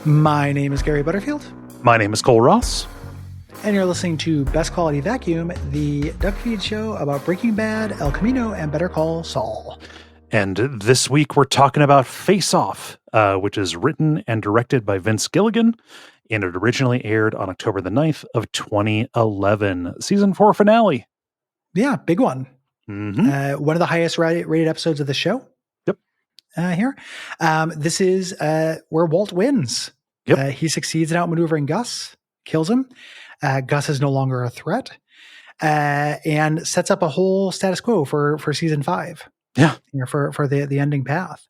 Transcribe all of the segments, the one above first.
My name is Gary Butterfield. My name is Cole Ross. And you're listening to Best Quality Vacuum, the Duckfeed show about Breaking Bad, El Camino, and Better Call Saul. And this week we're talking about Face Off, which is written and directed by Vince Gilligan, and it originally aired on October the 9th of 2011. Season 4 finale. Yeah, big one. Mm-hmm. One of the highest rated episodes of the show. Yep. Here. This is where Walt wins. Yep. He succeeds in outmaneuvering Gus, kills him. Gus is no longer a threat, and sets up a whole status quo for season 5. Yeah. For the ending path.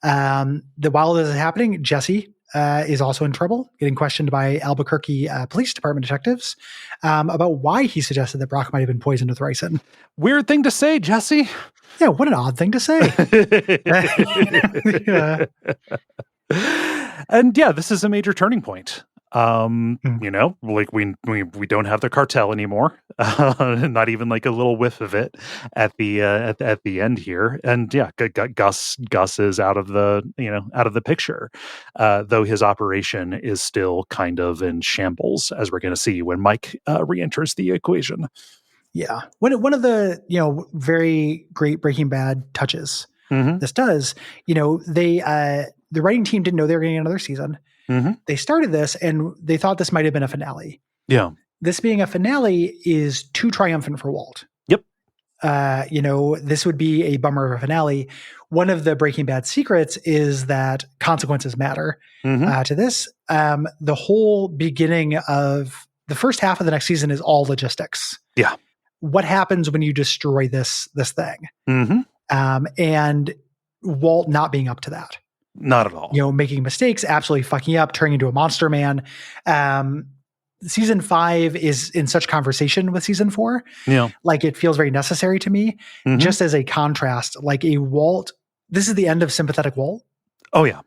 While this is happening, Jesse is also in trouble, getting questioned by Albuquerque Police Department detectives about why he suggested that Brock might have been poisoned with ricin. Weird thing to say, Jesse. Yeah, what an odd thing to say. And yeah, this is a major turning point. You know, like we don't have the cartel anymore, not even like a little whiff of it at the end here. And yeah, Gus is out of the picture, though his operation is still kind of in shambles, as we're going to see when Mike re-enters the equation. Yeah, one of the very great Breaking Bad touches this does, the writing team didn't know they were getting another season. Mm-hmm. They started this and they thought this might have been a finale. Yeah. This being a finale is too triumphant for Walt. Yep. This would be a bummer of a finale. One of the Breaking Bad secrets is that consequences matter to this. The whole beginning of the first half of the next season is all logistics. Yeah. What happens when you destroy this thing? Mm-hmm. And Walt not being up to that. Not at all. Making mistakes, absolutely fucking up, turning into a monster man. Season 5 is in such conversation with season 4. Yeah. Like it feels very necessary to me, just as a contrast, like a Walt. This is the end of sympathetic Walt. Oh yeah.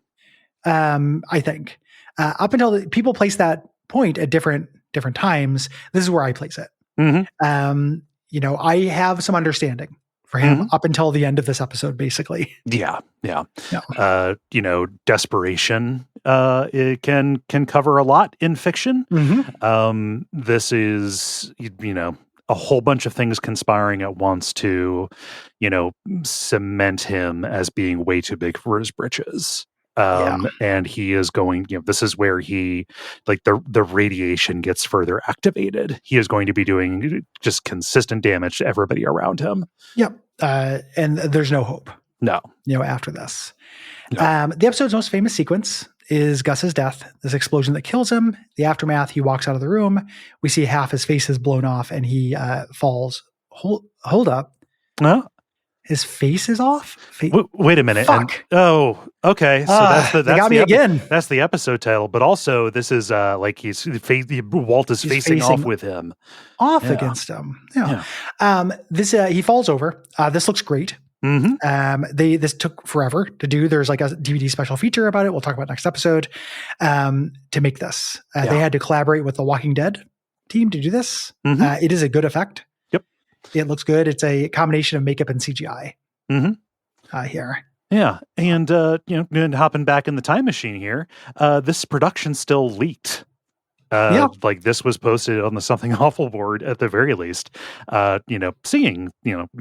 I think up until people place that point at different times, this is where I place it. I have some understanding for him up until the end of this episode, basically. Yeah. Desperation it can cover a lot in fiction. This is a whole bunch of things conspiring at once to cement him as being way too big for his britches. And he is going, this is where he, like the radiation gets further activated. He is going to be doing just consistent damage to everybody around him. Yep. And there's no hope. No. After this. No. The episode's most famous sequence is Gus's death, this explosion that kills him. The aftermath, he walks out of the room. We see half his face is blown off and he falls. Hold up. His face is off? Wait a minute. Fuck. Okay. So that's got me again. That's the episode title. But also, this is like Walt is facing off with him. Against him. Yeah. He falls over. This looks great. This took forever to do. There's like a DVD special feature about it. We'll talk about next episode. To make this, they had to collaborate with the Walking Dead team to do this. It is a good effect. It looks good. It's a combination of makeup and CGI here. Yeah. And, hopping back in the time machine here, this production still leaked. Like this was posted on the Something Awful board at the very least, seeing,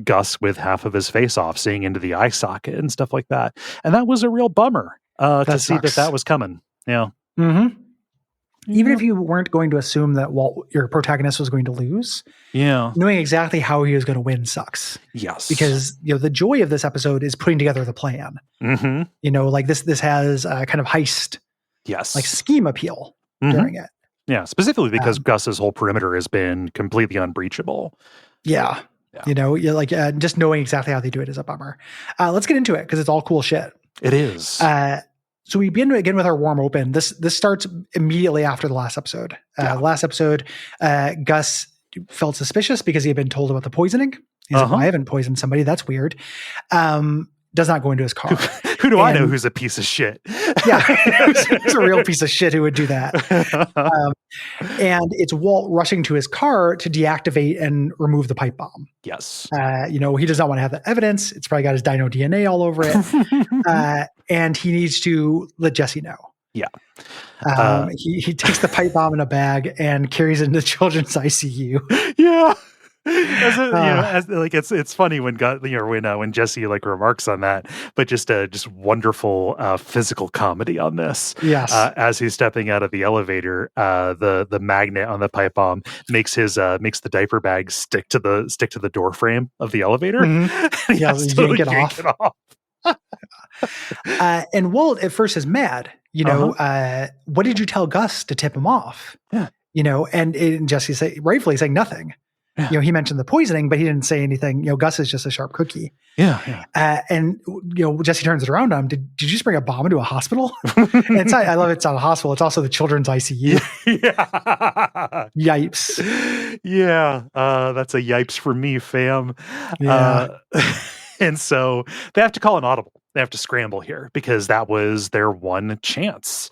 Gus with half of his face off, seeing into the eye socket and stuff like that. And that was a real bummer to see that was coming. Yeah. Even if you weren't going to assume that Walt, your protagonist, was going to lose, knowing exactly how he was going to win sucks. Yes, because the joy of this episode is putting together the plan. Like this has a kind of heist, like scheme appeal during it. Yeah, specifically because Gus's whole perimeter has been completely unbreachable. Yeah. Just knowing exactly how they do it is a bummer. Let's get into it because it's all cool shit. It is. So we begin again with our warm open. This starts immediately after the last episode. The last episode, Gus felt suspicious because he had been told about the poisoning. He's like, I haven't poisoned somebody. That's weird. Does not go into his car. Who do I know who's a piece of shit? Who's a real piece of shit who would do that. And it's Walt rushing to his car to deactivate and remove the pipe bomb. Yes. He does not want to have that evidence. It's probably got his dino DNA all over it. And he needs to let Jesse know. Yeah. He takes the pipe bomb in a bag and carries it into the children's ICU. Yeah. It's funny when when Jesse like remarks on that, but just wonderful physical comedy on this. Yes. As he's stepping out of the elevator, the magnet on the pipe bomb makes the diaper bag stick to the door frame of the elevator. Mm-hmm. Yeah, yank it off. And Walt at first is mad. What did you tell Gus to tip him off? Yeah. And Jesse rightfully saying nothing. Yeah. He mentioned the poisoning, but he didn't say anything. Gus is just a sharp cookie. Yeah. And Jesse turns it around on him. Did you just bring a bomb into a hospital? And I love it's not a hospital. It's also the children's ICU. Yeah. Yipes. Yeah. That's a yipes for me, fam. Yeah. And so they have to call an audible. They have to scramble here because that was their one chance.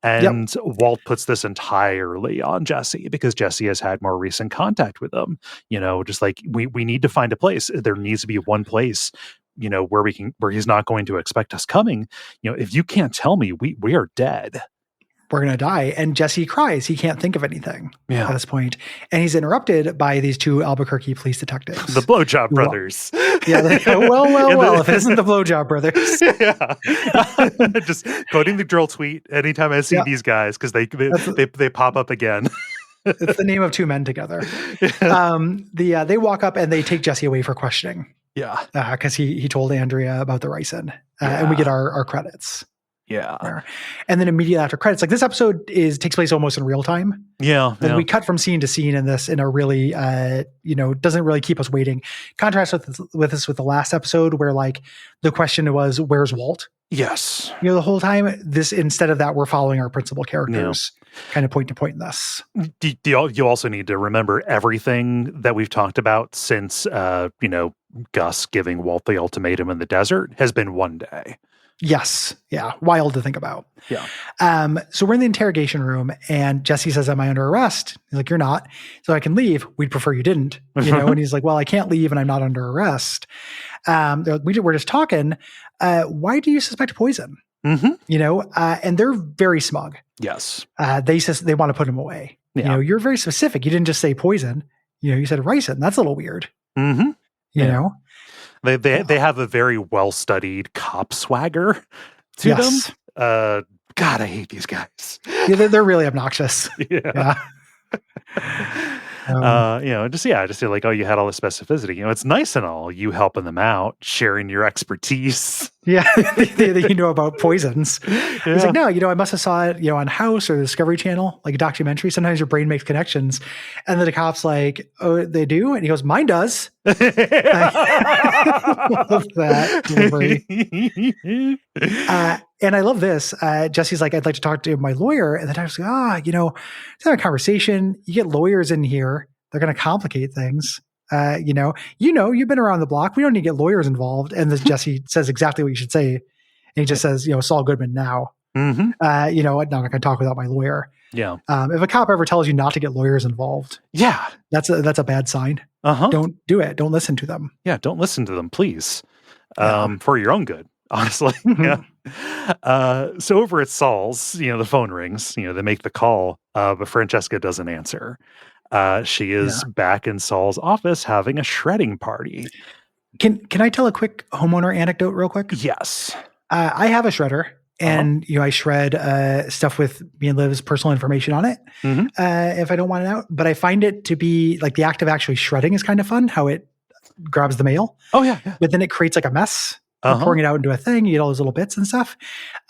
And Walt puts this entirely on Jesse because Jesse has had more recent contact with them. Just like we need to find a place. There needs to be one place, where he's not going to expect us coming. If you can't tell me, we are dead. We're going to die. And Jesse cries. He can't think of anything at this point. And he's interrupted by these two Albuquerque police detectives. The Blowjob Brothers. Yeah. Well, if it isn't the Blowjob Brothers. Yeah. Just quoting the drill tweet anytime I see these guys because they pop up again. It's the name of two men together. They walk up and they take Jesse away for questioning. Yeah. Because he told Andrea about the ricin. And we get our credits. Yeah. And then immediately after credits, like this episode takes place almost in real time. Yeah. And we cut from scene to scene in this in a really, doesn't really keep us waiting. Contrast with the last episode where like the question was, where's Walt? Yes. The whole time instead of that, we're following our principal characters kind of point to point in this. You also need to remember everything that we've talked about since, Gus giving Walt the ultimatum in the desert has been one day. Yes. Yeah. Wild to think about. Yeah. So we're in the interrogation room and Jesse says, am I under arrest? He's like, you're not. So I can leave. We'd prefer you didn't, and he's like, well, I can't leave and I'm not under arrest. We're just talking. Why do you suspect poison? Mm-hmm. And they're very smug. Yes. They want to put him away. Yeah. You're very specific. You didn't just say poison. You said ricin. That's a little weird. Mm-hmm. You know? They have a very well-studied cop swagger to them. God, I hate these guys. Yeah, they're really obnoxious. Yeah. Just feel like, you had all the specificity. It's nice and all, you helping them out, sharing your expertise. Yeah, about poisons. He's like, no, I must have saw it, on House or the Discovery Channel, like a documentary. Sometimes your brain makes connections. And then the cop's like, oh, they do? And he goes, mine does. Love that delivery. And I love this. Jesse's like, I'd like to talk to my lawyer. And the doctor's like, let's have a conversation. You get lawyers in here. They're going to complicate things. You've been around the block. We don't need to get lawyers involved. And this Jesse says exactly what you should say. And he just says, Saul Goodman now. Mm-hmm. I'm not going to talk without my lawyer. Yeah. If a cop ever tells you not to get lawyers involved, that's a bad sign. Don't do it. Don't listen to them. Yeah. Don't listen to them, please. For your own good, honestly. Yeah. So over at Saul's, the phone rings, they make the call, but Francesca doesn't answer. She is back in Saul's office having a shredding party. Can I tell a quick homeowner anecdote real quick? Yes. I have a shredder and, I shred stuff with me and Liv's personal information on it if I don't want it out. But I find it to be like the act of actually shredding is kind of fun, how it grabs the mail. Oh, yeah. But then it creates like a mess. Pouring it out into a thing, you get all those little bits and stuff.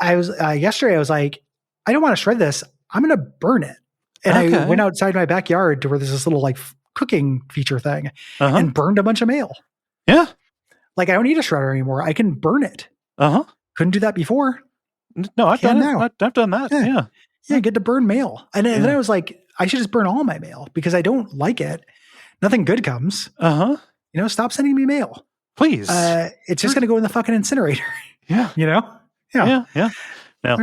Yesterday I was like, I don't want to shred this. I'm going to burn it. And I went outside my backyard to where there's this little like cooking feature thing and burned a bunch of mail. Yeah. Like I don't need a shredder anymore. I can burn it. Couldn't do that before. No, I've done it. I've done that. Yeah. Yeah. Get to burn mail. And then I was like, I should just burn all my mail because I don't like it. Nothing good comes. Stop sending me mail. Please. It's just going to go in the fucking incinerator. Yeah. Yeah. Now,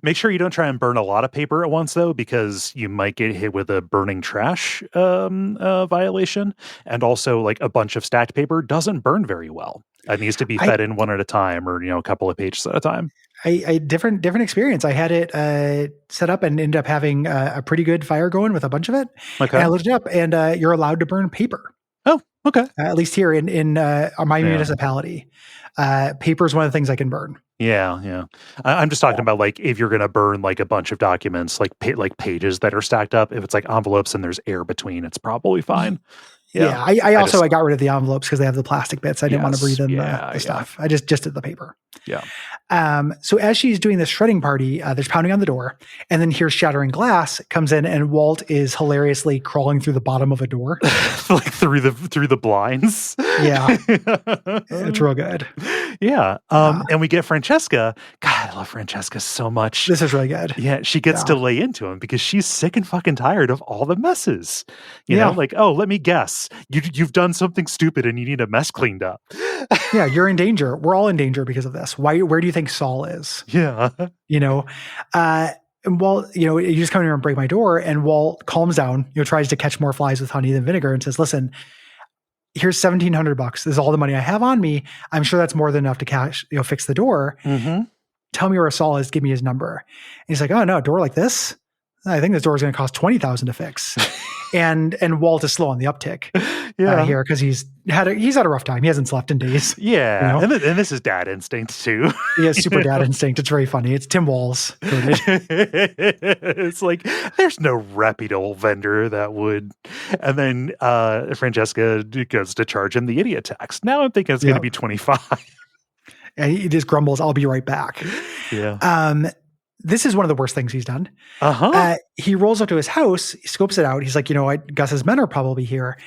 make sure you don't try and burn a lot of paper at once, though, because you might get hit with a burning trash violation. And also, like a bunch of stacked paper doesn't burn very well. It needs to be fed in one at a time or, a couple of pages at a time. a different experience. I had it set up and ended up having a pretty good fire going with a bunch of it. Okay. And I looked it up, and you're allowed to burn paper. Oh, okay. At least here in my municipality, paper is one of the things I can burn. Yeah. I'm just talking about like if you're going to burn like a bunch of documents, like pages that are stacked up. If it's like envelopes and there's air between, it's probably fine. Yeah. I also got rid of the envelopes because they have the plastic bits. I didn't want to breathe in the stuff. I just did the paper. Yeah. So as she's doing this shredding party, there's pounding on the door, and then here's shattering glass comes in, and Walt is hilariously crawling through the bottom of a door, like through the blinds. Yeah, it's real good. Yeah. And we get Francesca. God, I love Francesca so much. This is really good. Yeah, she gets to lay into him because she's sick and fucking tired of all the messes. You know, like, oh, let me guess, you've done something stupid and you need a mess cleaned up. Yeah, you're in danger. We're all in danger because of this. Where do you think Saul is? Yeah. And Walt, you just come in here and break my door, and Walt calms down, tries to catch more flies with honey than vinegar and says, listen, here's $1,700. This is all the money I have on me. I'm sure that's more than enough to fix the door. Mm-hmm. Tell me where Saul is. Give me his number. And he's like, oh no, a door like this? I think this door is going to cost $20,000 to fix. and Walt is slow on the uptick here because he's had a rough time. He hasn't slept in days. Yeah. And this is dad instinct too. He has super dad instinct. It's very funny. It's Tim Walls. It's like, there's no reputable vendor that would. And then Francesca goes to charge him the idiot tax. Now I'm thinking it's going to be 25. And he just grumbles, I'll be right back. Yeah. This is one of the worst things he's done. He rolls up to his house, he scopes it out. He's like, Gus's men are probably here.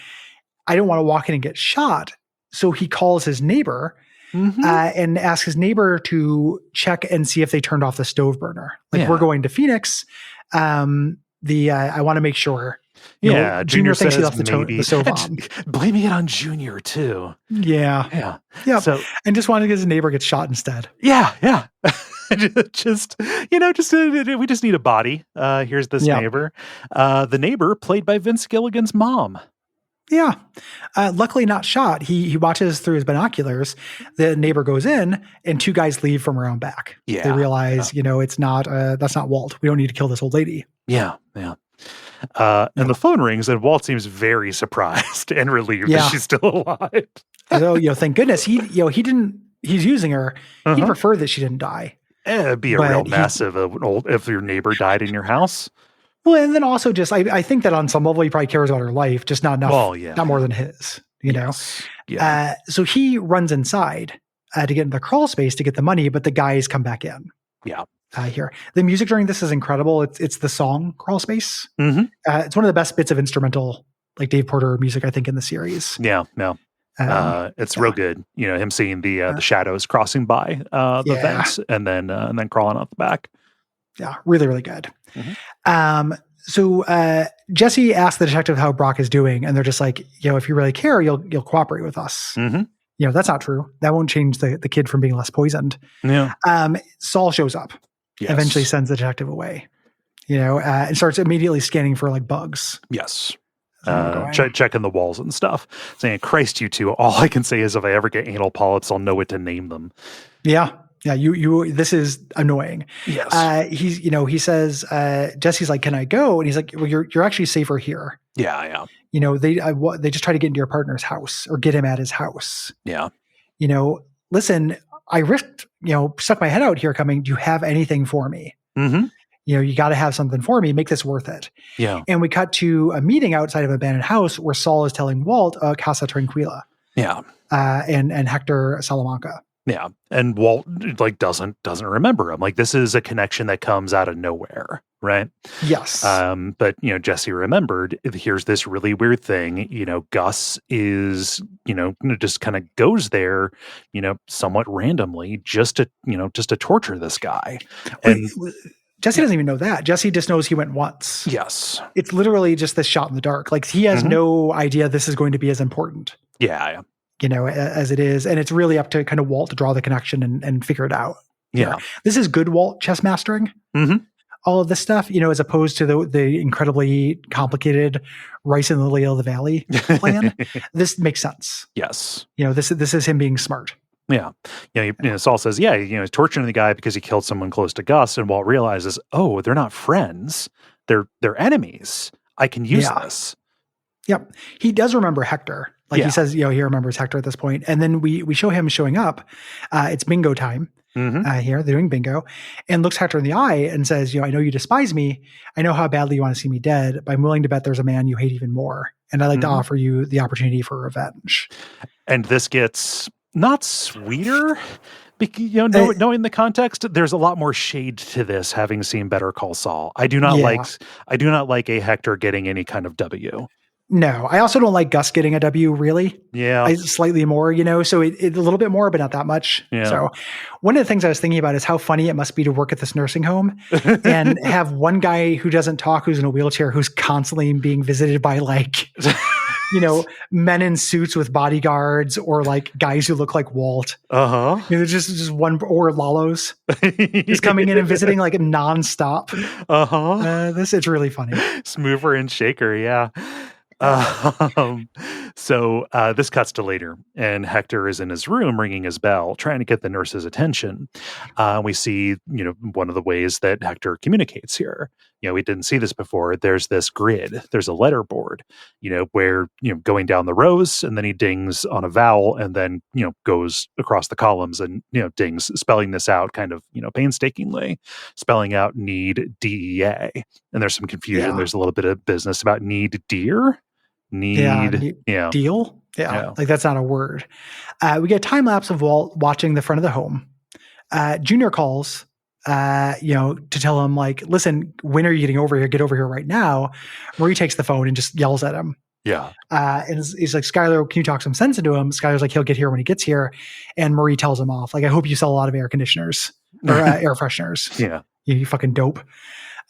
I don't want to walk in and get shot. So he calls his neighbor and asks his neighbor to check and see if they turned off the stove burner. We're going to Phoenix. I want to make sure. Junior thinks he left the stove on. Blaming it on Junior too. Yeah. So, and just wanted to get his neighbor get shot instead. Yeah. we just need a body. Here's this neighbor. The neighbor played by Vince Gilligan's mom. Yeah. Luckily not shot. He watches through his binoculars. The neighbor goes in and two guys leave from around back. Yeah. They realize, it's not, that's not Walt. We don't need to kill this old lady. Yeah. And the phone rings and Walt seems very surprised and relieved that she's still alive. So, thank goodness he's using her. He preferred that she didn't die. It'd be a real mess if your neighbor died in your house. Well, and then also just, I think that on some level he probably cares about her life, just not enough, not more than his, know? Yeah. So he runs inside to get in the crawl space to get the money, but the guys come back in. Yeah. Here. The music during this is incredible. It's the song Crawl Space. Mm-hmm. It's one of the best bits of instrumental, like Dave Porter music, I think, in the series. Yeah. It's real good. Him seeing the shadows crossing by the fence and then crawling out the back. Yeah, really, really good. Mm-hmm. So Jesse asked the detective how Brock is doing, and they're just like, if you really care, you'll cooperate with us. Mm-hmm. That's not true. That won't change the kid from being less poisoned. Yeah. Saul shows up. Yes. Eventually sends the detective away. And starts immediately scanning for like bugs. Yes. Checking the walls and stuff. Saying, Christ, you two. All I can say is if I ever get anal polyps, I'll know what to name them. Yeah. Yeah. You, this is annoying. Yes. He says, Jesse's like, can I go? And he's like, well, you're actually safer here. Yeah. They just try to get into your partner's house or get him at his house. Yeah. Listen, I risked, stuck my head out here coming. Do you have anything for me? Mm-hmm. You got to have something for me. Make this worth it. Yeah. And we cut to a meeting outside of an abandoned house where Saul is telling Walt, Casa Tranquila. Yeah. And Hector Salamanca. Yeah. And Walt doesn't remember him. This is a connection that comes out of nowhere. Right. Yes. But Jesse remembered, here's this really weird thing, Gus is, just kind of goes there, somewhat randomly just to torture this guy. And Jesse doesn't even know that. Jesse just knows he went once. Yes. It's literally just this shot in the dark. He has no idea this is going to be as important. Yeah. As it is. And it's really up to kind of Walt to draw the connection and figure it out. Yeah. This is good Walt chess mastering. Mm-hmm. All of this stuff, as opposed to the incredibly complicated Rice and Lily of the Valley plan. This makes sense. Yes. This is him being smart. Yeah. Saul says, he's torturing the guy because he killed someone close to Gus. And Walt realizes, oh, they're not friends. They're enemies. I can use this. Yep. He does remember Hector. He says, he remembers Hector at this point. And then we show him showing up. It's bingo time here. They're doing bingo. And looks Hector in the eye and says, I know you despise me. I know how badly you want to see me dead, but I'm willing to bet there's a man you hate even more. And I'd like to offer you the opportunity for revenge. And this gets not sweeter, because, knowing the context, there's a lot more shade to this, having seen Better Call Saul. I do not like a Hector getting any kind of W. No, I also don't like Gus getting a W, really. Yeah. Slightly more, so it a little bit more, but not that much. Yeah. So one of the things I was thinking about is how funny it must be to work at this nursing home and have one guy who doesn't talk, who's in a wheelchair, who's constantly being visited by men in suits with bodyguards, or guys who look like Walt. Just one, or Lalos just coming in and visiting nonstop. It's really funny. Smoover and Shaker, yeah. So this cuts to later, and Hector is in his room ringing his bell, trying to get the nurse's attention. We see, one of the ways that Hector communicates here. We didn't see this before. There's this grid. There's a letter board, where, going down the rows, and then he dings on a vowel, and then, goes across the columns and, dings, spelling this out kind of, painstakingly, spelling out need DEA. And there's some confusion. Yeah. There's a little bit of business about need deer. Deal. Yeah. That's not a word. We get a time lapse of Walt watching the front of the home. Junior calls, to tell him listen, when are you getting over here? Get over here right now. Marie takes the phone and just yells at him. Yeah. And he's like, Skyler, can you talk some sense into him? Skyler's like, he'll get here when he gets here. And Marie tells him off. I hope you sell a lot of air conditioners or air fresheners. Yeah. You fucking dope.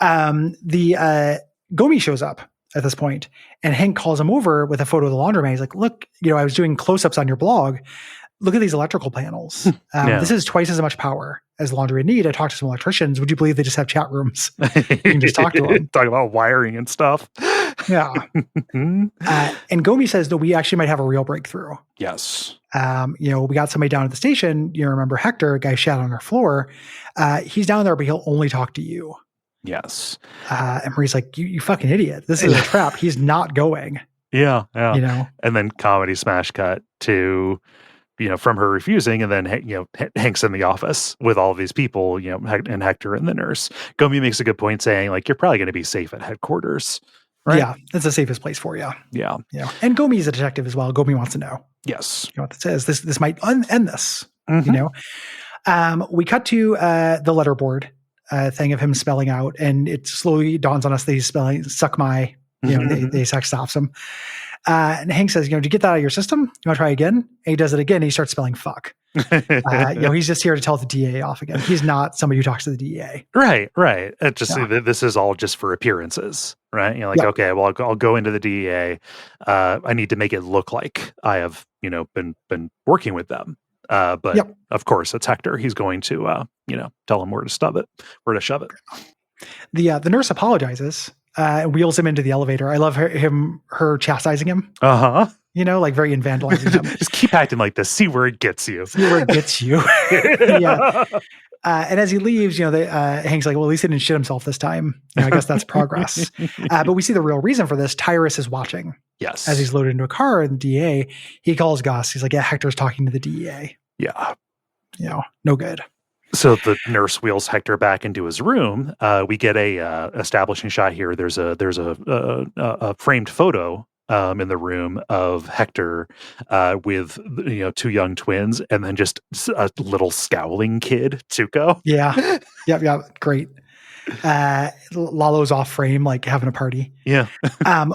The Gomi shows up at this point, and Hank calls him over with a photo of the laundromat. He's like, look, I was doing close-ups on your blog. Look at these electrical panels. This is twice as much power as the laundry would need. I talked to some electricians. Would you believe they just have chat rooms? You can just talk to them. Talk about wiring and stuff. Yeah. And Gomi says, no, we actually might have a real breakthrough. Yes. We got somebody down at the station. Remember Hector, a guy shot on our floor. He's down there, but he'll only talk to you. Yes. And Marie's like, you fucking idiot. This is a trap. He's not going. Yeah. And then comedy smash cut to, from her refusing, and then, Hank's in the office with all of these people, and Hector and the nurse. Gomi makes a good point saying, you're probably going to be safe at headquarters. Right? Yeah. It's the safest place for you. Yeah. And Gomi is a detective as well. Gomi wants to know. Yes. What this is. This might end this, we cut to the letterboard thing of him spelling out, and it slowly dawns on us that he's spelling suck my, the sex stops him. And Hank says, did you get that out of your system? You want to try again? And he does it again. And he starts spelling fuck. He's just here to tell the DA off again. He's not somebody who talks to the DA. Right. It just, this is all just for appearances, right? Okay, well, I'll go into the DEA. I need to make it look like I have, been working with them. But of course, it's Hector. He's going to, tell him where to shove it. The nurse apologizes, wheels him into the elevator. I love her chastising him. Very vandalizing him. Just keep acting like this. See where it gets you. Yeah. And as he leaves, Hank's like, well, at least he didn't shit himself this time. I guess that's progress. But we see the real reason for this. Tyrus is watching. Yes. As he's loaded into a car in the DEA, he calls Gus. He's like, yeah, Hector's talking to the DEA. Yeah. No good. So the nurse wheels Hector back into his room. We get a establishing shot here. There's a framed photo in the room of Hector with two young twins, and then just a little scowling kid, Tuco. Yeah. Great. Lalo's off frame, having a party. Yeah.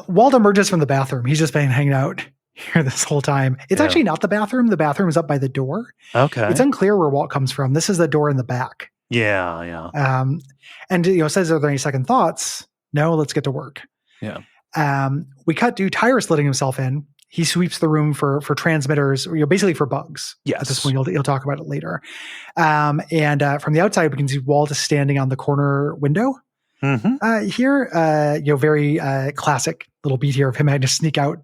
Walt emerges from the bathroom. He's just been hanging out here this whole time. It's actually not the bathroom. The bathroom is up by the door. Okay. It's unclear where Walt comes from. This is the door in the back. Yeah. And says, are there any second thoughts? No, let's get to work. Yeah. We cut to Tyrus letting himself in. He sweeps the room for transmitters, basically for bugs. Yes. At this point, he'll talk about it later. And from the outside, we can see Walt is standing on the corner window. Here, very classic little beat here of him having to sneak out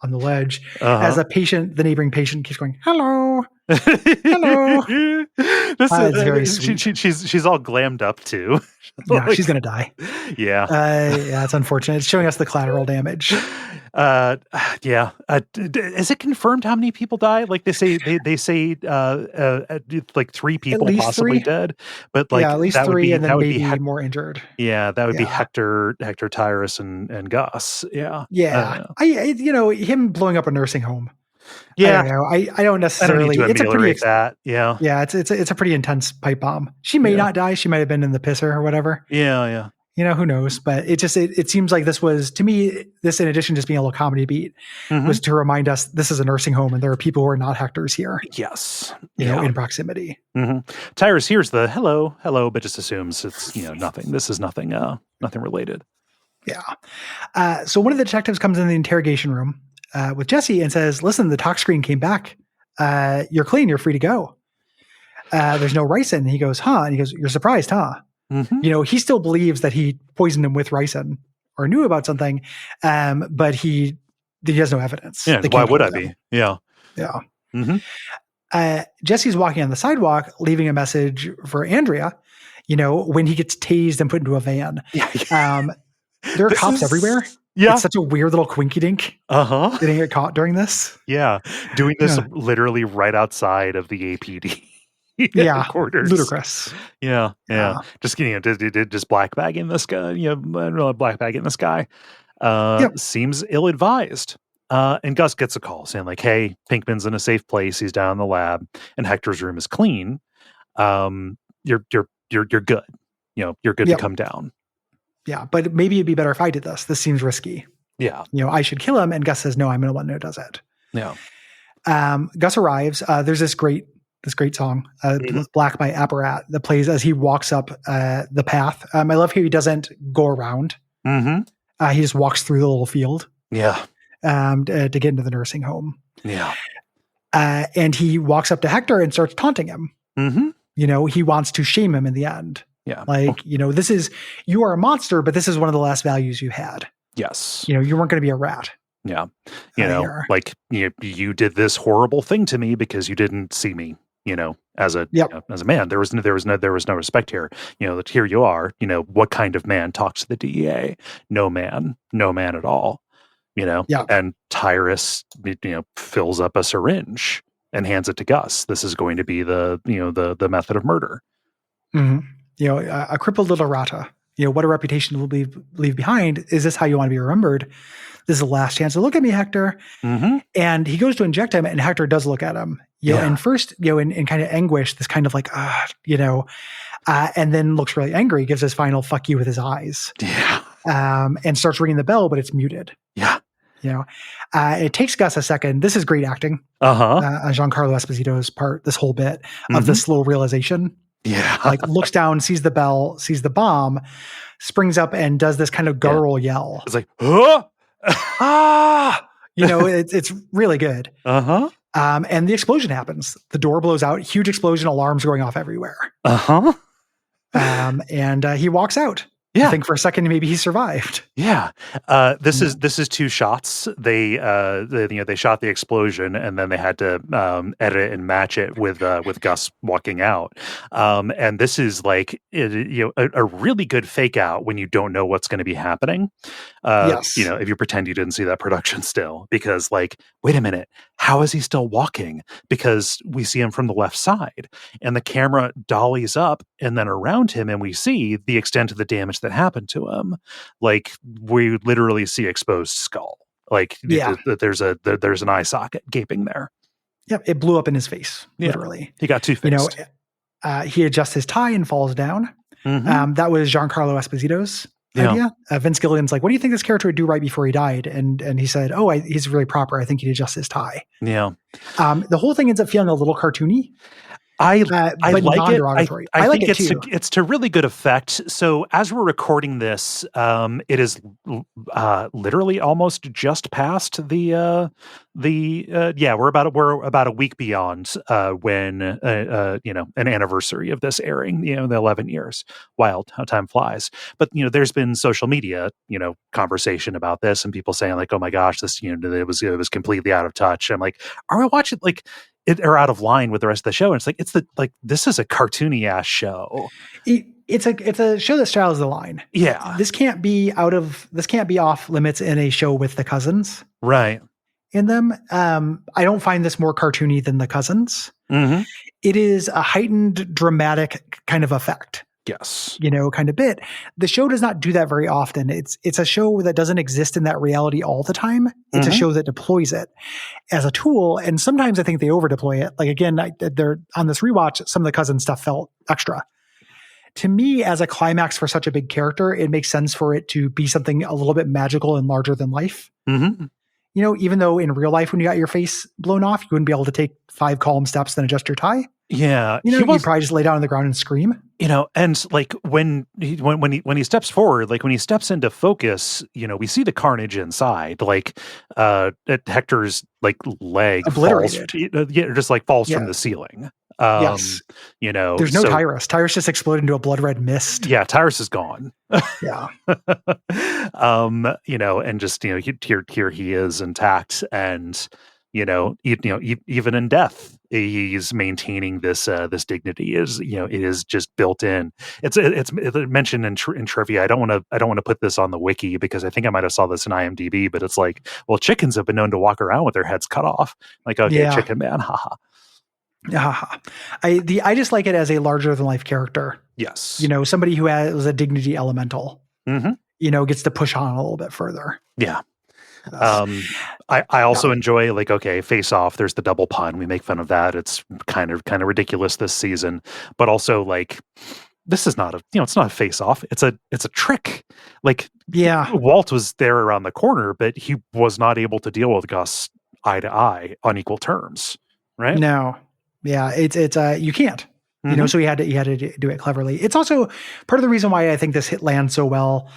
on the ledge as the neighboring patient keeps going, hello. Hello. This It's very is, sweet. she's all glammed up too. Yeah, she's gonna die. Yeah. Yeah, it's unfortunate. It's showing us the collateral damage. Yeah. Is it confirmed how many people die? Like they say like 3 At people least possibly 3. dead, but Yeah, like at least that would 3, be and then maybe more injured. yeah, that would be Yeah. Hector, Tyrus, and Gus. Yeah. Yeah. Him blowing up a nursing home. I Yeah. don't know. I don't I don't need necessarily. to It's a pretty. ameliorate that. Yeah. Yeah, it's a pretty intense pipe bomb. She may Yeah. not die. She might have been in the pisser or whatever. Yeah. Yeah. Who knows? But it seems like this was, to me, this, in addition to just being a little comedy beat, was to remind us this is a nursing home and there are people who are not Hectors here. Yes. In proximity. Tyrus hears the hello, but just assumes it's nothing. This is nothing. Nothing related. Yeah. So one of the detectives comes in the interrogation room with Jesse and says, "Listen, the talk screen came back. You're clean. You're free to go. There's no ricin." And he goes, "Huh?" And he goes, "You're surprised, huh?" He still believes that he poisoned him with ricin or knew about something, but he has no evidence. Yeah, why would I be? Yeah. Jesse's walking on the sidewalk, leaving a message for Andrea. When he gets tased and put into a van. There are cops everywhere. Yeah. It's such a weird little quinky dink. Getting get caught during this. Yeah. Doing this literally right outside of the APD. Quarters. Ludicrous. Yeah. Just just black bagging this guy. Black bagging this guy. Seems ill-advised. And Gus gets a call saying like, "Hey, Pinkman's in a safe place. He's down in the lab, and Hector's room is clean. You're good. You're good to come down." Yeah, but maybe it'd be better if I did this. This seems risky. Yeah. I should kill him. And Gus says, "No, I'm the one who does it." Yeah. Gus arrives. There's this great song, Black by Apparat, that plays as he walks up the path. I love how he doesn't go around. He just walks through the little field. Yeah. To get into the nursing home. Yeah. And he walks up to Hector and starts taunting him. He wants to shame him in the end. Yeah. Like, you are a monster, but this is one of the last values you had. Yes. You weren't going to be a rat. Yeah. Like you did this horrible thing to me because you didn't see me, as a as a man. There was no respect here. That here you are, what kind of man talks to the DEA? No man at all. And Tyrus, fills up a syringe and hands it to Gus. This is going to be the method of murder. A crippled little rata. What a reputation will leave behind. Is this how you want to be remembered? This is the last chance to look at me, Hector. And he goes to inject him, and Hector does look at him. And first, in kind of anguish, this kind of like, and then looks really angry, gives his final fuck you with his eyes. Yeah. And starts ringing the bell, but it's muted. Yeah. It takes Gus a second. This is great acting. Giancarlo Esposito's part, this whole bit of the slow realization. Yeah. Like looks down, sees the bell, sees the bomb, springs up and does this kind of guttural yell. It's like, huh? It's really good. And the explosion happens. The door blows out, huge explosion, alarms going off everywhere. And he walks out. Yeah. I think for a second maybe he survived. Yeah. This is 2 shots. They shot the explosion and then they had to edit and match it with Gus walking out. And this is like a really good fake out when you don't know what's going to be happening. Yes. If you pretend you didn't see that production still, because like, wait a minute, how is he still walking? Because we see him from the left side and the camera dollies up and then around him and we see the extent of the damage that happened to him. Like we literally see exposed skull. Like there's an eye socket gaping there. Yep, it blew up in his face. Literally, he got two-faced. He adjusts his tie and falls down. That was Giancarlo Esposito's idea. Vince Gilligan's like, "What do you think this character would do right before he died?" And he said, "Oh, he's really proper. I think he'd adjust his tie." Yeah. The whole thing ends up feeling a little cartoony. I like it. I like think it too. It's to really good effect. So as we're recording this, it is literally almost just past we're about a week beyond when an anniversary of this airing. The 11 years. Wild how time flies. But there's been social media conversation about this and people saying like, oh my gosh, this it was completely out of touch. I'm like, are we watching like? are out of line with the rest of the show. And it's like this is a cartoony ass show. It's a show that straddles the line. Yeah. This can't be off limits in a show with the cousins. Right. In them. I don't find this more cartoony than the cousins. Mm-hmm. It is a heightened dramatic kind of effect. Yes. Kind of bit. The show does not do that very often. It's a show that doesn't exist in that reality all the time. It's a show that deploys it as a tool. And sometimes I think they over deploy it. Like again, they're on this rewatch, some of the cousin stuff felt extra. To me, as a climax for such a big character, it makes sense for it to be something a little bit magical and larger than life. Mm-hmm. Even though in real life, when you got your face blown off, you wouldn't be able to take 5 calm steps, then adjust your tie. Yeah. You'd probably just lay down on the ground and scream. And like when he steps forward, like when he steps into focus, we see the carnage inside, like Hector's like leg obliterated. Just like falls from the ceiling. Yes. There's no Tyrus. Tyrus just exploded into a blood red mist. Yeah. Tyrus is gone. Yeah. And just, here he is intact, and, even in death, he's maintaining this dignity. It is just built in. It's mentioned in trivia. I don't want to put this on the wiki because I think I might have saw this in IMDb, but it's like, well, chickens have been known to walk around with their heads cut off. Like, okay, chicken man, haha. I just like it as a larger than life character. Yes. Somebody who was a dignity elemental, mm-hmm. Gets to push on a little bit further. Yeah. I also enjoy, like, okay, Face Off, there's the double pun. We make fun of that. It's kind of ridiculous this season, but also like, this is not it's not a face off. It's a trick. Like, yeah, Walt was there around the corner, but he was not able to deal with Gus eye to eye on equal terms. Right. No. Yeah, it's you can't, mm-hmm. So he had to do it cleverly. It's also part of the reason why I think this hit lands so well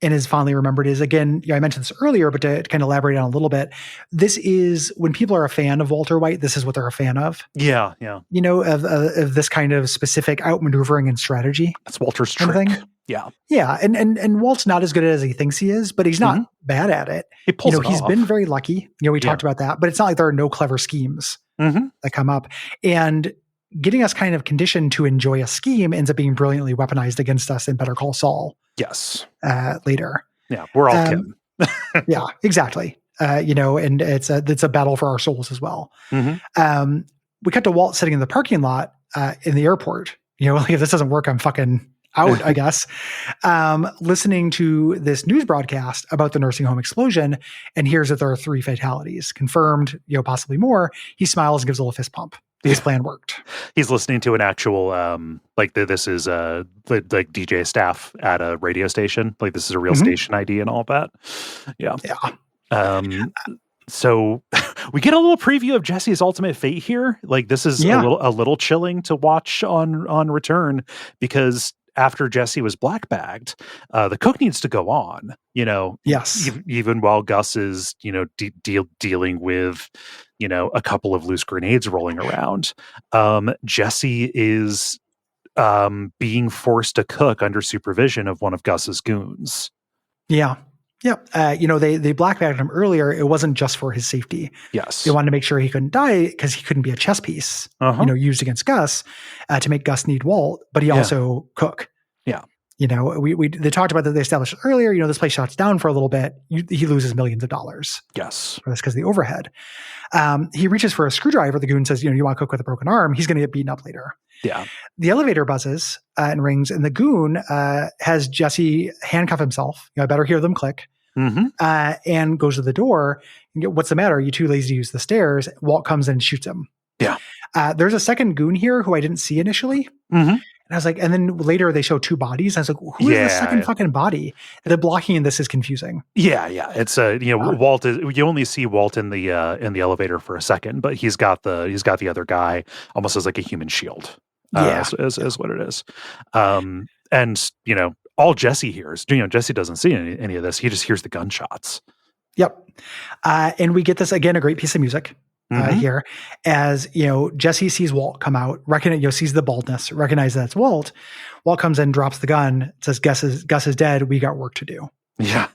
and is fondly remembered is, again, I mentioned this earlier, but to kind of elaborate on a little bit, this is when people are a fan of Walter White, this is what they're a fan of. Yeah, yeah. Of this kind of specific outmaneuvering and strategy. That's Walter's trick. Thing. Yeah. Yeah. And Walt's not as good as he thinks he is, but he's not mm-hmm. bad at it. He pulls it he's off. been very lucky. We talked about that, but it's not like there are no clever schemes mm-hmm. that come up. And getting us kind of conditioned to enjoy a scheme ends up being brilliantly weaponized against us in Better Call Saul. Yes. Later. Yeah. We're all Kim. Yeah, exactly. And it's a battle for our souls as well. Mm-hmm. We cut to Walt sitting in the parking lot in the airport. Like, if this doesn't work, I'm fucking out, I guess. Listening to this news broadcast about the nursing home explosion, and hears that there are 3 fatalities confirmed, possibly more. He smiles and gives a little fist pump. His plan worked. He's listening to an actual, this is like DJ staff at a radio station. Like, this is a real mm-hmm. station ID and all that. Yeah. Yeah. So we get a little preview of Jesse's ultimate fate here. Like, this is a little chilling to watch on return, because after Jesse was black bagged, the cook needs to go on, yes, even while Gus is, dealing with, a couple of loose grenades rolling around. Jesse is being forced to cook under supervision of one of Gus's goons. Yeah. Yep. They black bagged him earlier. It wasn't just for his safety. Yes. They wanted to make sure he couldn't die because he couldn't be a chess piece, used against Gus to make Gus need Walt, but he also cook. Yeah. They talked about that. They established earlier, this place shuts down for a little bit. He loses millions of dollars. Yes. For this because of the overhead. He reaches for a screwdriver. The goon says, you want to cook with a broken arm. He's going to get beaten up later. Yeah. The elevator buzzes and rings, and the goon has Jesse handcuff himself. I better hear them click. Mm-hmm. And goes to the door. What's the matter? Are you too lazy to use the stairs? Walt comes in and shoots him. Yeah. There's a second goon here who I didn't see initially. Mm-hmm. And I was like, and then later they show 2 bodies. I was like, who is the second fucking body? The blocking in this is confusing. Yeah. Yeah. It's Walt is, you only see Walt in the elevator for a second, but he's got the other guy almost as like a human shield. Is what it is. And all Jesse hears, Jesse doesn't see any of this. He just hears the gunshots. Yep. And we get this, again, a great piece of music. Here, as Jesse sees Walt come out, sees the baldness, recognizes that's Walt. Walt comes in, drops the gun, says, Gus is dead. We got work to do. Yeah.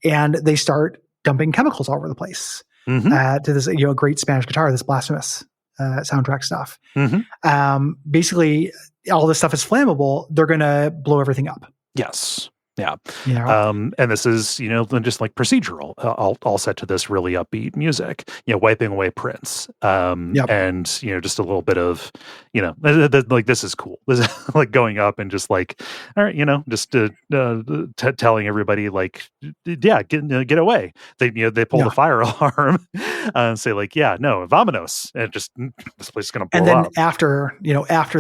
And they start dumping chemicals all over the place. to this, great Spanish guitar, this blasphemous soundtrack stuff. Mm-hmm. Basically, all this stuff is flammable. They're going to blow everything up. Yes. Yeah. And this is, just like procedural, all set to this really upbeat music, wiping away Prince. And, just a little bit of, like, this is cool. This is like going up and just like, all right, just telling everybody like, yeah, get away. They pull the fire alarm and say like, yeah, no, vamonos. And just this place is going to blow up. And then up. after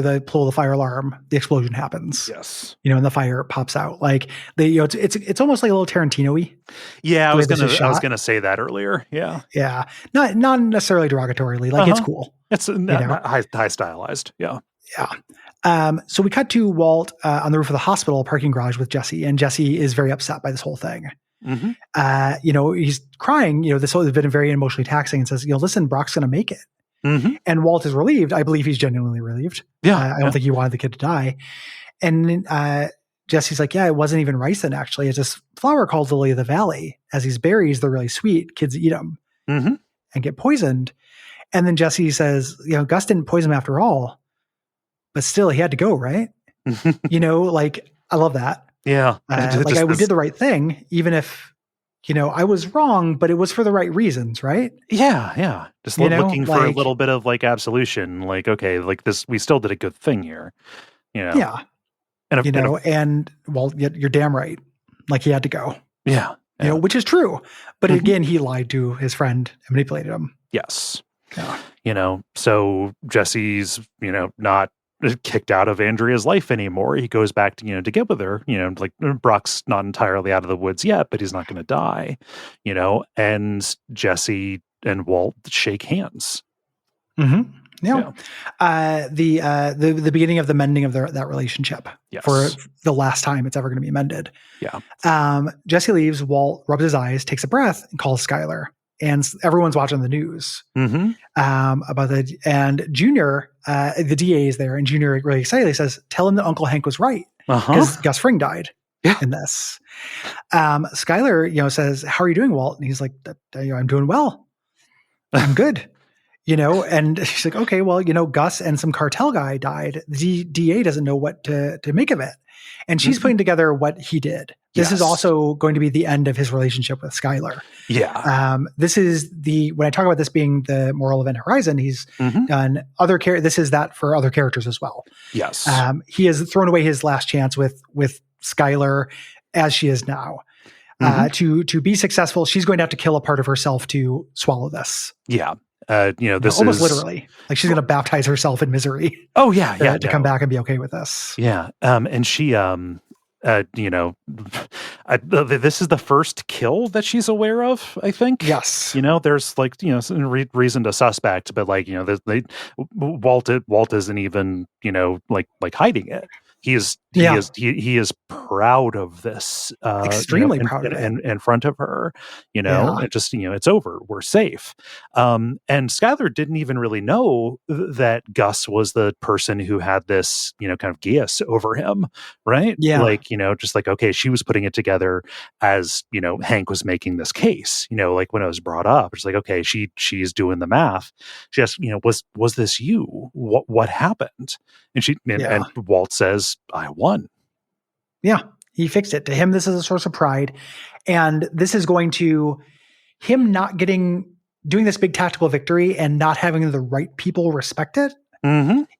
the pull the fire alarm, the explosion happens. Yes. And the fire pops out. Like it's almost like a little Tarantino-y. Yeah, I was gonna say that earlier. Yeah. Yeah. Not necessarily derogatorily. Like it's cool. It's not high stylized. Yeah. Yeah. So we cut to Walt on the roof of the hospital parking garage with Jesse, and Jesse is very upset by this whole thing. Mm-hmm. He's crying. This has been very emotionally taxing, and says, listen, Brock's going to make it. Mm-hmm. And Walt is relieved. I believe he's genuinely relieved. Yeah. I don't think he wanted the kid to die. And Jesse's like, yeah, it wasn't even ricin, actually. It's this flower called Lily of the Valley. As these berries, they're really sweet. Kids eat them and get poisoned. And then Jesse says, Gus didn't poison him after all, but still he had to go, right? Like, I love that. Yeah. We did the right thing, even if, I was wrong, but it was for the right reasons, right? Yeah. Yeah. Just looking for a little bit of like absolution. Like, okay, like this, we still did a good thing here. Yeah. And well, you're damn right. Like he had to go. Yeah. Which is true. But again, he lied to his friend and manipulated him. Yes. Yeah. So Jesse's, not kicked out of Andrea's life anymore. He goes back to, to get with her, like Brock's not entirely out of the woods yet, but he's not going to die, and Jesse and Walt shake hands. Mm-hmm. Yeah. The beginning of the mending of that relationship for the last time it's ever going to be mended. Yeah. Jesse leaves. Walt rubs his eyes, takes a breath, and calls Skylar. And everyone's watching the news about that. And Junior, the DA is there, and Junior really excitedly says, "Tell him that Uncle Hank was right because Gus Fring died in this." Skylar, says, "How are you doing, Walt?" And he's like, "I'm doing well. I'm good." And she's like, okay, well, Gus and some cartel guy died. The DA doesn't know what to make of it. And she's putting together what he did. This is also going to be the end of his relationship with Skylar. Yeah. This is when I talk about this being the moral event horizon, he's done this is that for other characters as well. Yes. He has thrown away his last chance with Skylar as she is now. To be successful, she's going to have to kill a part of herself to swallow this. Yeah. This almost is literally like she's going to baptize herself in misery. Oh yeah. Yeah. To come back and be okay with this. Yeah. And she, this is the first kill that she's aware of, I think. Yes. There's like, some reason to suspect, but like, Walt isn't even, like hiding it. He is proud of this, extremely proud of it in front of her, it just, it's over. We're safe. And Skylar didn't even really know that Gus was the person who had this, kind of geas over him. Right. Yeah. Like, just like, okay, she was putting it together as, Hank was making this case, like when it was brought up, it's like, okay, she's doing the math. She asked, was this you? What happened? And Walt says, I won. Yeah, he fixed it. To him, this is a source of pride. And this is going to him not doing this big tactical victory and not having the right people respect it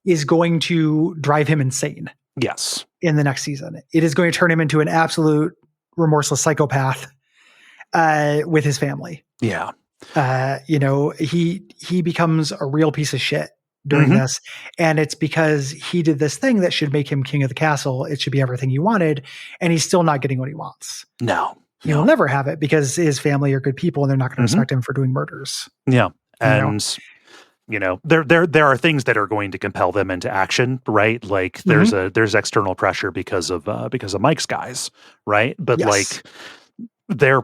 is going to drive him insane. Yes. In the next season. It is going to turn him into an absolute remorseless psychopath with his family. Yeah. He becomes a real piece of shit during this. And it's because he did this thing that should make him king of the castle. It should be everything he wanted. And he's still not getting what he wants. No. He'll never have it because his family are good people and they're not going to respect him for doing murders. Yeah. And, there are things that are going to compel them into action, right? Like there's external pressure because of Mike's guys, right? But like there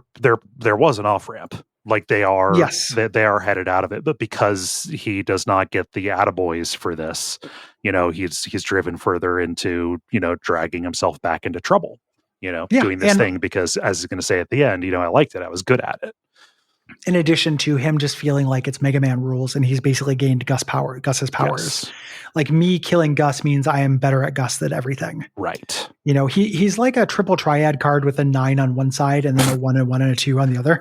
was an off ramp. Like they are headed out of it, but because he does not get the attaboys for this, he's driven further into, dragging himself back into trouble, doing this thing because, as he's going to say at the end, I liked it. I was good at it. in addition to him just feeling like it's Mega Man rules and he's basically gained Gus's powers. Yes. Like me killing Gus means I am better at Gus than everything. Right. He's like a triple triad card with a 9 on one side and then a 1 and 1 and a 2 on the other.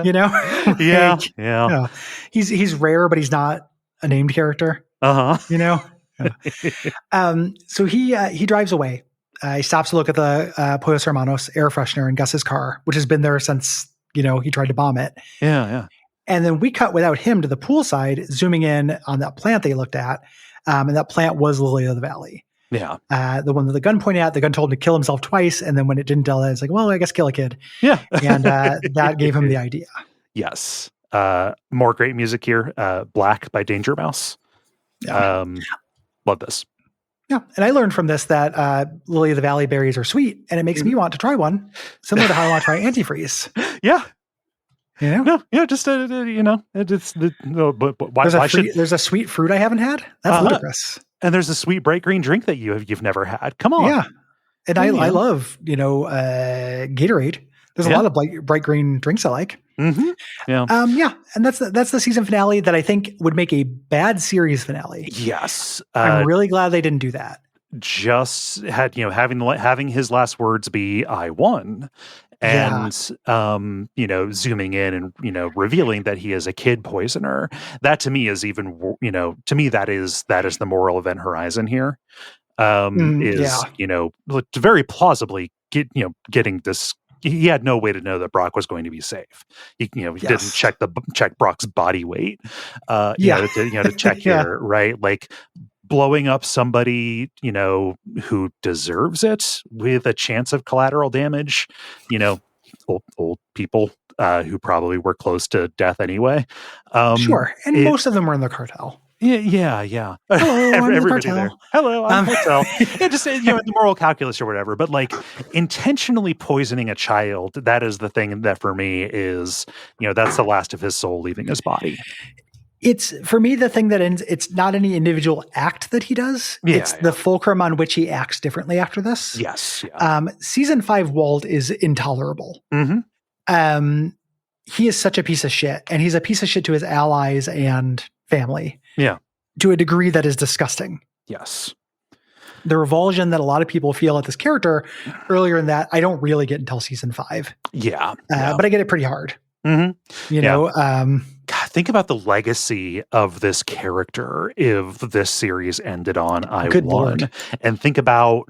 Yeah. Like, yeah. He's rare, but he's not a named character. Yeah. So he drives away. He stops to look at the Pollos Hermanos air freshener in Gus's car, which has been there since he tried to bomb it. Yeah. And then we cut without him to the poolside, zooming in on that plant they looked at. And that plant was Lily of the Valley. Yeah. The one that the gun pointed at, the gun told him to kill himself twice. And then when it didn't tell it, it's like, well, I guess kill a kid. Yeah. And that gave him the idea. Yes. More great music here. Black by Danger Mouse. Yeah. Love this. Yeah. And I learned from this that Lily of the Valley berries are sweet, and it makes me want to try one, similar to how I want to try antifreeze. Yeah. No, just but why there's a sweet fruit I haven't had? That's ludicrous. And there's a sweet bright green drink that you've never had. Come on. Yeah. And I love, Gatorade. There's a lot of bright green drinks I like. Mm-hmm. Yeah. And that's the season finale that I think would make a bad series finale. Yes. I'm really glad they didn't do that. Just had, having his last words be "I won." And, zooming in and, revealing that he is a kid poisoner. That to me is even, to me, that is the moral event horizon here. To very plausibly getting this. He had no way to know that Brock was going to be safe. He didn't check Brock's body weight, to check here, right? Like blowing up somebody, who deserves it with a chance of collateral damage, old people who probably were close to death anyway. Sure. And most of them were in the cartel. Yeah. Hello, everybody there. Hello, I'm cartel. Just the moral calculus or whatever. But like intentionally poisoning a child, that is the thing that for me is, that's the last of his soul leaving his body. It's for me the thing that ends. It's not any individual act that he does. It's the fulcrum on which he acts differently after this. Yes. Yeah. Season 5 Walt is intolerable. Mm-hmm. He is such a piece of shit, and he's a piece of shit to his allies and family. Yeah. To a degree that is disgusting. Yes. The revulsion that a lot of people feel at this character earlier in that, I don't really get until season 5. Yeah. But I get it pretty hard. Mm-hmm. God, think about the legacy of this character if this series ended on I Won. Lord. And think about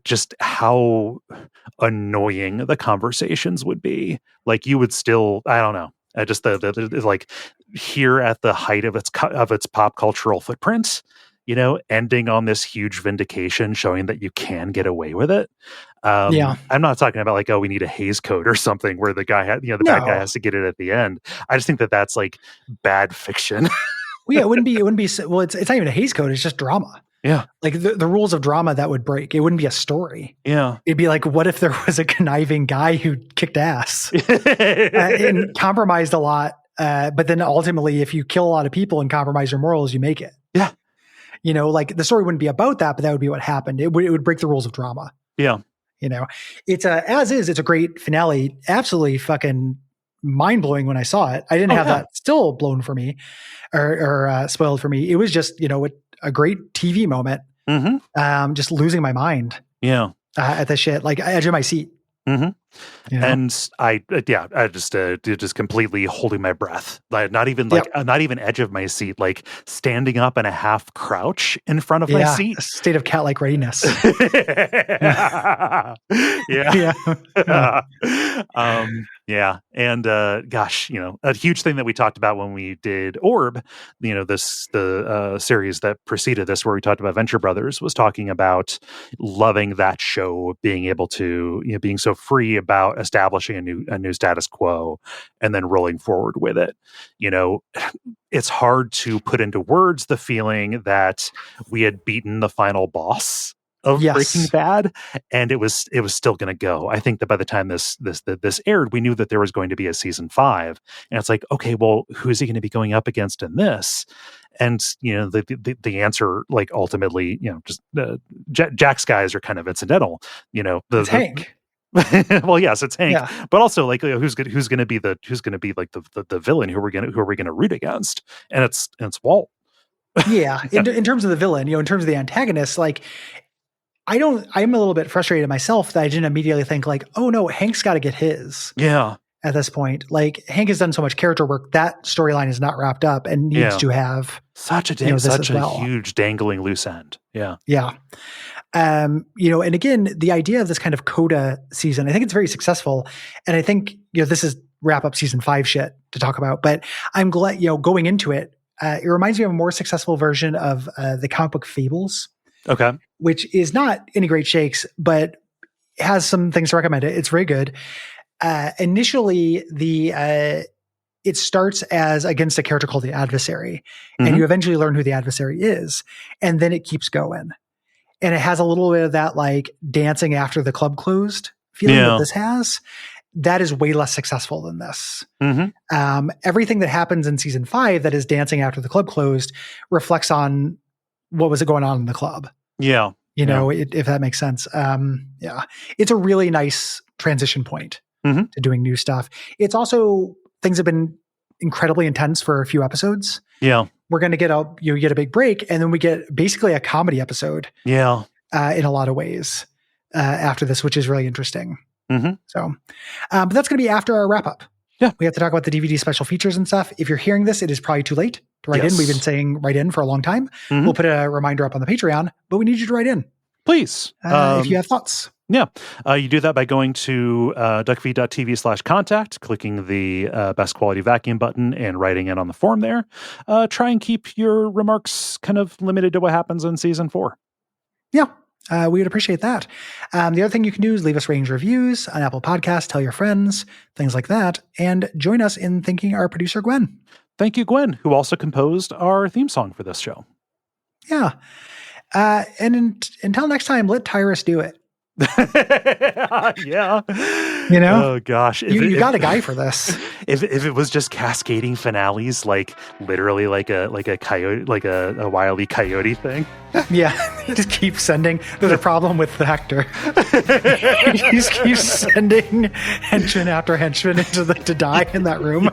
just how annoying the conversations would be. Like you would still, I don't know. Just like here at the height of its pop cultural footprint, ending on this huge vindication, showing that you can get away with it. I'm not talking about like, we need a Hays Code or something where the guy bad guy has to get it at the end. I just think that that's like bad fiction. Well, yeah, it wouldn't be. Well, it's not even a Hays Code. It's just drama. Yeah. Like the rules of drama that would break. It wouldn't be a story. Yeah. It'd be like, what if there was a conniving guy who kicked ass and compromised a lot? But then ultimately, if you kill a lot of people and compromise your morals, you make it. Yeah. Like the story wouldn't be about that, but that would be what happened. It would break the rules of drama. Yeah. It's a great finale. Absolutely fucking mind blowing when I saw it. I didn't have that still blown for me or spoiled for me. It was just, a great TV moment. Mm-hmm. Just losing my mind. Yeah. At the shit, like edge of my seat. Mm-hmm. And I just completely holding my breath, like not even edge of my seat, like standing up in a half crouch in front of my seat, a state of cat-like readiness. And gosh, a huge thing that we talked about when we did Orb, the series that preceded this, where we talked about Venture Brothers, was talking about loving that show, being able to, being so free about establishing a new status quo and then rolling forward with it. It's hard to put into words the feeling that we had beaten the final boss of Breaking Bad, and it was still going to go. I think that by the time this aired, we knew that there was going to be a season 5, and it's like, okay, well, who is he going to be going up against in this? And the answer, like ultimately, just Jack's guys are kind of incidental. It's Hank. Well, yes, it's Hank, Yeah. but also like who's going to be the villain who are we going to root against? And it's Walt. Yeah. In terms of the villain, in terms of the antagonist, like I'm a little bit frustrated myself that I didn't immediately think like, oh no, Hank's got to get his. Yeah. At this point, like Hank has done so much character work, that storyline is not wrapped up and needs to have such a huge dangling loose end. Yeah. Yeah. And again, the idea of this kind of coda season, I think it's very successful. And I think, this is wrap up season 5 shit to talk about, but I'm glad, going into it, it reminds me of a more successful version of the comic book Fables. Okay. Which is not any great shakes, but has some things to recommend it. It's very good. Initially, it starts as against a character called the Adversary, and you eventually learn who the Adversary is, and then it keeps going. And it has a little bit of that like dancing after the club closed feeling that this has. That is way less successful than this. Everything that happens in season 5 that is dancing after the club closed reflects on what was going on in the club. Yeah. If that makes sense. It's a really nice transition point to doing new stuff. It's also, things have been incredibly intense for a few episodes. Yeah. We're going to get a big break, and then we get basically a comedy episode. Yeah. In a lot of ways after this, which is really interesting. So, but that's going to be after our wrap up. Yeah. We have to talk about the DVD special features and stuff. If you're hearing this, it is probably too late to write in. We've been saying write in for a long time. We'll put a reminder up on the Patreon, but we need you to write in. Please. If you have thoughts. Yeah. You do that by going to Duckfeed.tv/contact, clicking the best quality vacuum button and writing in on the form there. Try and keep your remarks kind of limited to what happens in season 4. Yeah. We would appreciate that. The other thing you can do is leave us ratings, reviews on Apple Podcasts, tell your friends, things like that, and join us in thanking our producer, Gwen. Thank you, Gwen, who also composed our theme song for this show. Yeah. And until next time, let Tyrus do it. Yeah. Oh gosh. You got a guy for this. If it was just cascading finales, like literally like a coyote, like a Wile E. Coyote thing. Yeah. Just keep sending. There's a problem with the actor. He just keeps sending henchman after henchman to die in that room.